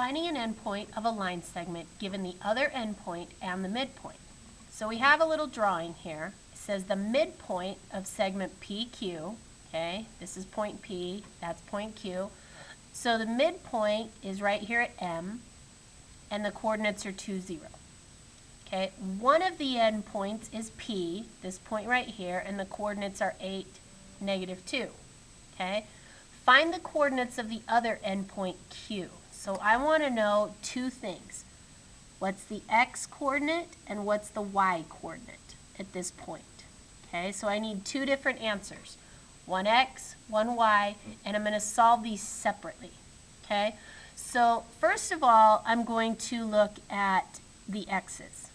finding an endpoint of a line segment given the other endpoint and the midpoint. So we have a little drawing here. It says the midpoint of segment PQ, okay, this is point P, that's point Q. So the midpoint is right here at M, and the coordinates are 2, 0. Okay, one of the endpoints is P, this point right here, and the coordinates are 8, negative 2. Okay, find the coordinates of the other endpoint Q. So I want to know two things. What's the x coordinate and what's the y coordinate at this point? Okay, so I need two different answers. One x, one y, and I'm going to solve these separately. Okay, so first of all, I'm going to look at the x's.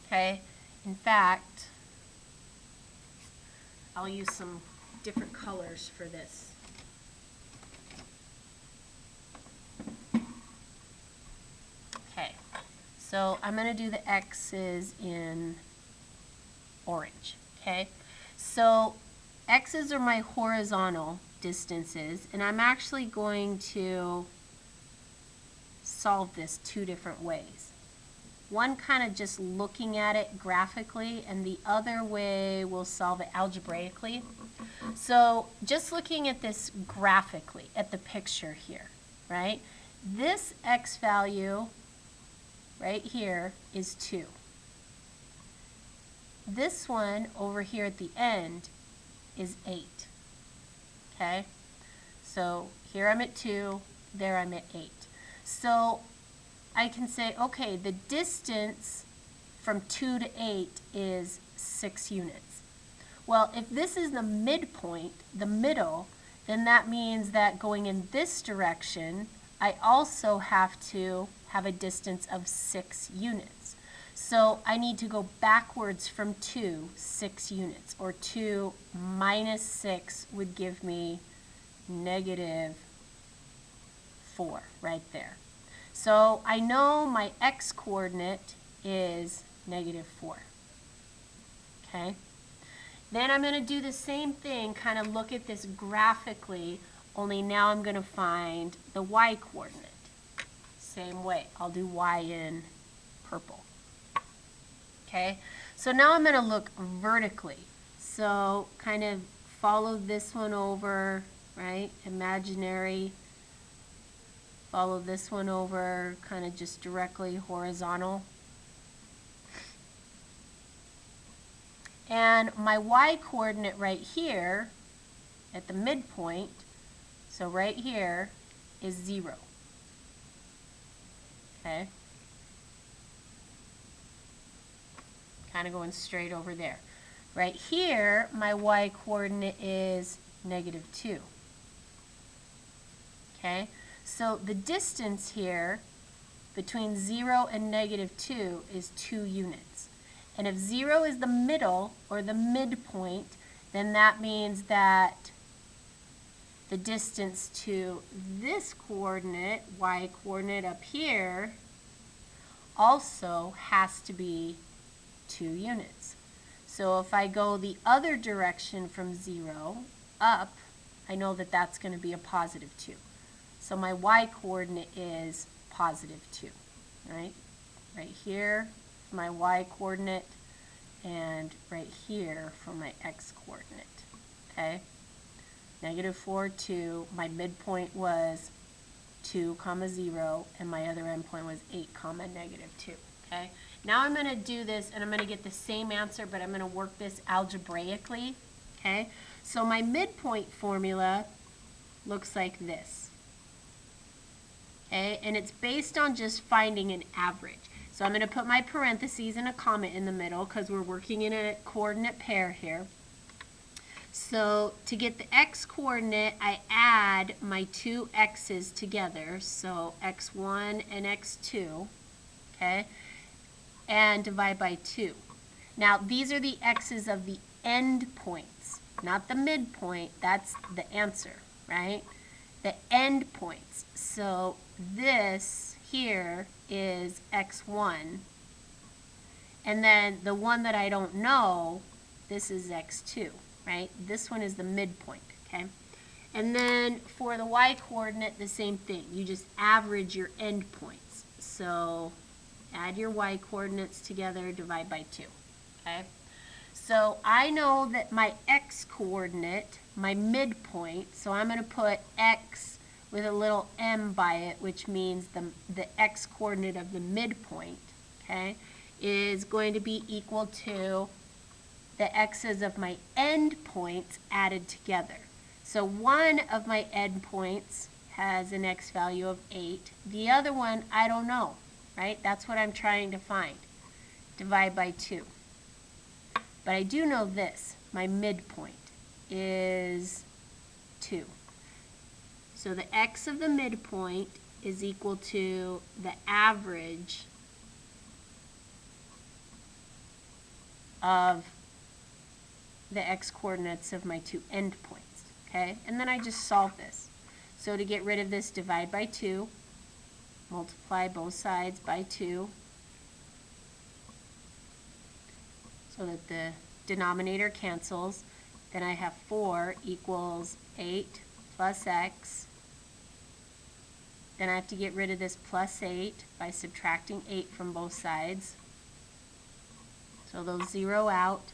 Okay, in fact, I'll use some different colors for this. Okay, so I'm going to do the x's in orange. Okay, so x's are my horizontal distances, and I'm actually going to solve this two different ways. One kind of just looking at it graphically, and the other way we'll solve it algebraically. So just looking at this graphically, at the picture here, right? This x value right here is 2. This one over here at the end is 8. Okay? So here I'm at 2, there I'm at 8. So I can say, okay, the distance from 2 to 8 is 6 units. Well, if this is the midpoint, the middle, then that means that going in this direction, I also have to have a distance of 6 units. So I need to go backwards from 2, 6 units, or 2 minus 6 would give me negative 4 right there. So I know my x coordinate is negative 4. Okay? Then I'm going to do the same thing, kind of look at this graphically, only now I'm going to find the y coordinate. Same way, I'll do y in purple. Okay? So now I'm going to look vertically. So kind of follow this one over, right? Imaginary. Follow this one over, kind of just directly horizontal. And my y coordinate right here at the midpoint, so right here, is 0. Okay? Kind of going straight over there. Right here, my y coordinate is negative 2. Okay? So the distance here between 0 and negative 2 is 2 units. And if 0 is the middle or the midpoint, then that means that the distance to this coordinate, y coordinate up here, also has to be 2 units. So if I go the other direction from 0 up, I know that that's going to be a positive 2. So my y coordinate is positive 2, right? Right here for my y coordinate, and right here for my x coordinate, okay? Negative 4, 2, my midpoint was 2, 0, and my other endpoint was 8, negative 2, okay? Now I'm going to do this, and I'm going to get the same answer, but I'm going to work this algebraically, okay? So my midpoint formula looks like this. Okay, and it's based on just finding an average. So I'm going to put my parentheses and a comma in the middle because we're working in a coordinate pair here. So to get the x coordinate, I add my two x's together, so x1 and x2, okay, and divide by 2. Now these are the x's of the end points, not the midpoint. That's the answer, right? The end points. So this here is x1, and then the one that I don't know, this is x2, right? This one is the midpoint, okay? And then for the y coordinate, the same thing. You just average your endpoints. So add your y coordinates together, divide by 2. Okay? So I know that my x coordinate, my midpoint, so I'm going to put x with a little m by it, which means the x coordinate of the midpoint, okay, is going to be equal to the x's of my endpoints added together. So one of my endpoints has an x value of 8. The other one, I don't know, right? That's what I'm trying to find. Divide by 2. But I do know this. My midpoint is 2. So the x of the midpoint is equal to the average of the x coordinates of my 2 endpoints. Okay? And then I just solve this. So to get rid of this, divide by 2, multiply both sides by 2, so that the denominator cancels. Then I have 4 equals 8 plus x. Then I have to get rid of this plus 8 by subtracting 8 from both sides. So those zero out,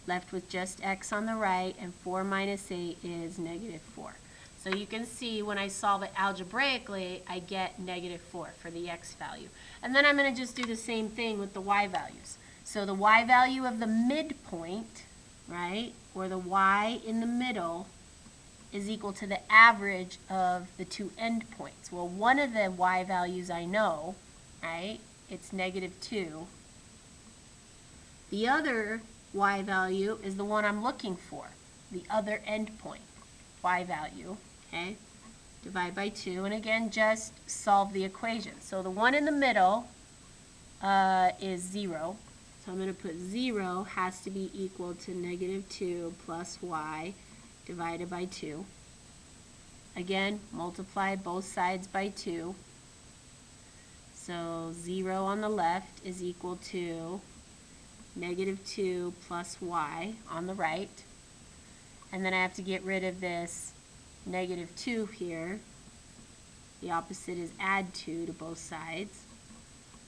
left with just x on the right, and 4 minus 8 is negative 4. So you can see when I solve it algebraically, I get negative 4 for the x value. And then I'm going to just do the same thing with the y values. So the y value of the midpoint, right, or the y in the middle, is equal to the average of the 2 endpoints. Well, one of the y values I know, right, it's negative 2. The other y value is the one I'm looking for, the other endpoint, y value, okay? Divide by 2, and again, just solve the equation. So the one in the middle is 0. So I'm going to put 0 has to be equal to negative 2 plus y divided by 2. Again, multiply both sides by 2. So 0 on the left is equal to negative 2 plus y on the right. And then I have to get rid of this negative 2 here. The opposite is add 2 to both sides.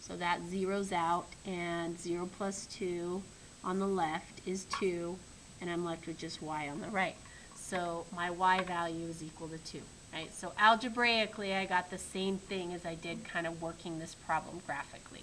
So that zeroes out, and 0 plus 2 on the left is 2, and I'm left with just y on the right. So my y value is equal to 2. Right? So algebraically, I got the same thing as I did kind of working this problem graphically.